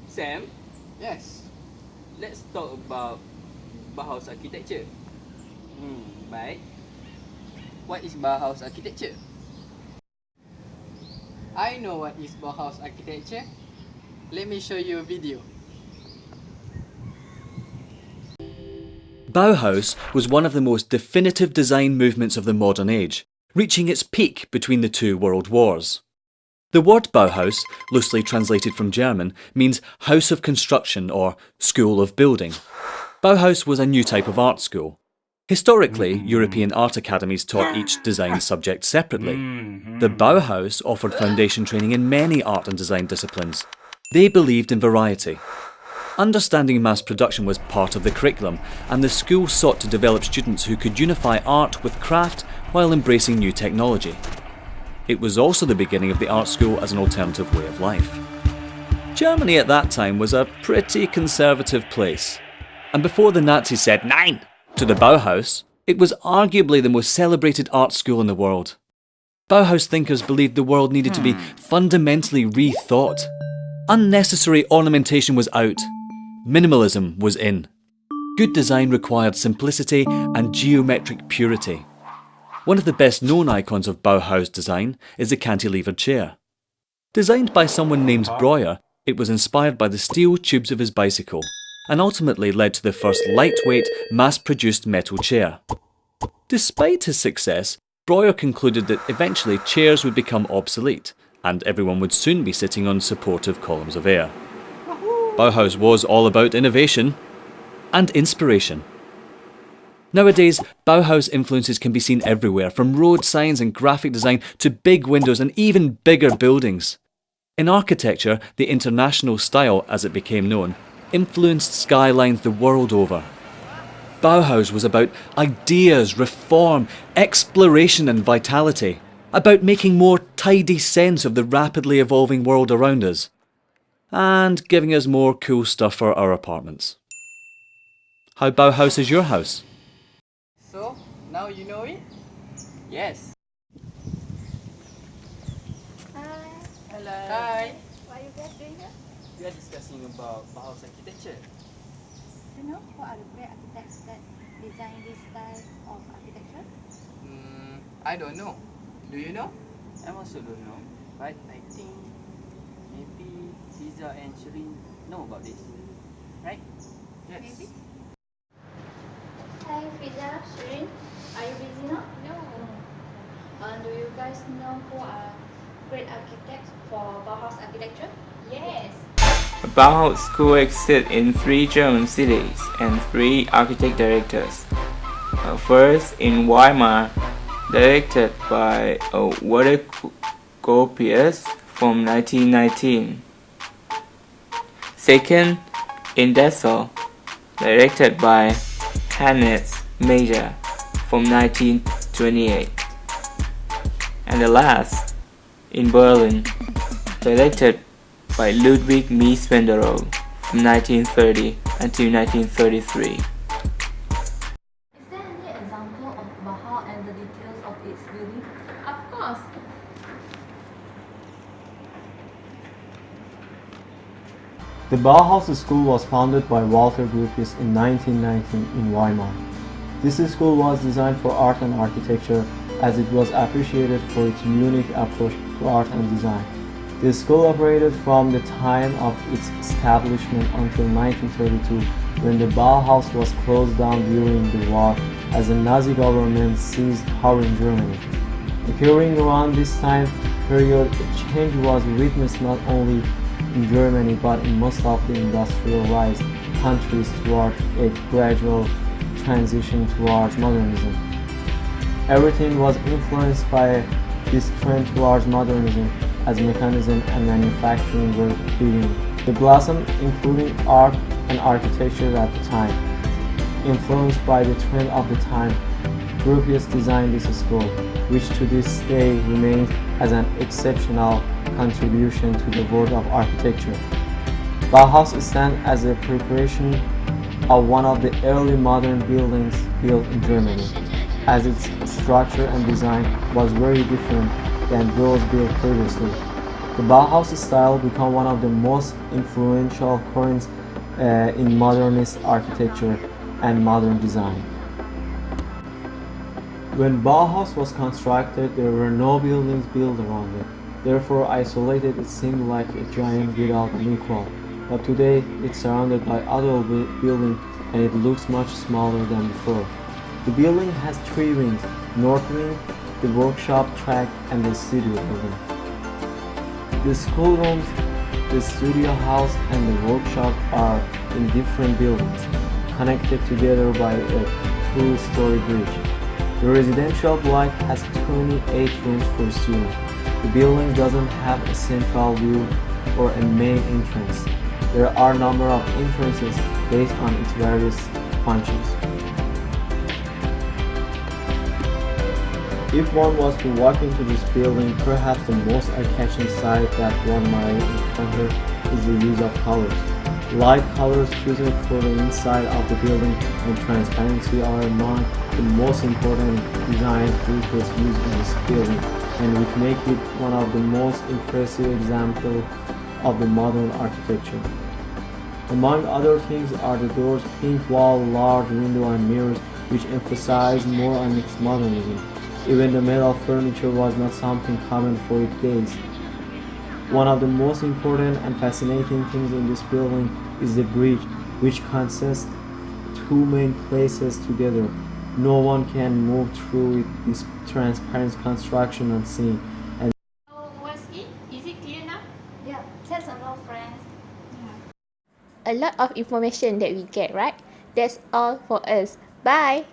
Sam, Yes. let's talk about Bauhaus architecture. Baik. What is Bauhaus architecture? I know what is Bauhaus architecture. Let me show you a video. Bauhaus was one of the most definitive design movements of the modern age, reaching its peak between the two world wars. The word Bauhaus, loosely translated from German, means house of construction or school of building. Bauhaus was a new type of art school. Historically, European art academies taught each design subject separately. The Bauhaus offered foundation training in many art and design disciplines. They believed in variety. Understanding mass production was part of the curriculum, and the school sought to develop students who could unify art with craft while embracing new technology. It was also the beginning of the art school as an alternative way of life. Germany at that time was a pretty conservative place, and before the Nazis said "Nein" to the Bauhaus, it was arguably the most celebrated art school in the world. Bauhaus thinkers believed the world needed to be fundamentally rethought. Unnecessary ornamentation was out. Minimalism was in. Good design required simplicity and geometric purity. One of the best known icons of Bauhaus design is the cantilevered chair. Designed by someone named Breuer, it was inspired by the steel tubes of his bicycle, and ultimately led to the first lightweight, mass-produced metal chair. Despite his success, Breuer concluded that eventually chairs would become obsolete, and everyone would soon be sitting on supportive columns of air. Bauhaus was all about innovation and inspiration. Nowadays, Bauhaus influences can be seen everywhere, from road signs and graphic design to big windows and even bigger buildings. In architecture, the international style, as it became known, influenced skylines the world over. Bauhaus was about ideas, reform, exploration and vitality, about making more tidy sense of the rapidly evolving world around us, and giving us more cool stuff for our apartments. How Bauhaus is your house? So, now you know it? Yes. Hi. Hello. Hi. What are you guys doing here? We are discussing about Bauhaus architecture. Do you know who are the great architects that design this style of architecture? I don't know. Do you know? I also don't know, but I think maybe Liza and Shireen know about this, right? Yes. Maybe. Hi, Fiza, Shirin. Are you busy now? No. Do you guys know who are great architects for Bauhaus architecture? Yes. The Bauhaus School existed in 3 German cities and 3 architect directors. First in Weimar, directed by Walter Gropius from 1919. Second in Dessau, directed by Hannes Major from 1928. And the last in Berlin, directed by Ludwig Mies van der Rohe from 1930 until 1933. Is there any example of Bauhaus and the details of its building? Of course. The Bauhaus School was founded by Walter Gropius in 1919 in Weimar. This school was designed for art and architecture, as it was appreciated for its unique approach to art and design. The school operated from the time of its establishment until 1932, when the Bauhaus was closed down during the war as the Nazi government seized power in Germany. Occurring around this time period, a change was witnessed not only in Germany but in most of the industrialized countries toward a gradual transition towards modernism. Everything was influenced by this trend towards modernism, as mechanism and manufacturing were beginning. They blossomed, including art and architecture at the time. Influenced by the trend of the time, Gropius designed this school, which to this day remains as an exceptional contribution to the world of architecture. Bauhaus stands as a preparation of one of the early modern buildings built in Germany, as its structure and design was very different than those built previously. The Bauhaus style became one of the most influential currents in modernist architecture and modern design. When Bauhaus was constructed, there were no buildings built around it. Therefore, isolated, it seemed like a giant without an equal. But today, it's surrounded by other buildings and it looks much smaller than before. The building has three wings: North Wing, the workshop track, and the studio building. The schoolrooms, the studio house, and the workshop are in different buildings, connected together by a two-story bridge. The residential block has 28 rooms for students. The building doesn't have a central view or a main entrance. There are a number of entrances based on its various functions. If one was to walk into this building, perhaps the most eye-catching sight that one might encounter is the use of colors. Light colors chosen for the inside of the building and transparency are among the most important design features used in this building, and which make it one of the most impressive examples of the modern architecture. Among other things are the doors, pink wall, large window and mirrors, which emphasize more on its modernism. Even the metal furniture was not something common for its days. One of the most important and fascinating things in this building is the bridge, which consists two main places together. No one can move through this transparent construction unseen. So what's it? Is it clear now? Yeah, that's enough, friends. A lot of information that we get, right? That's all for us. Bye!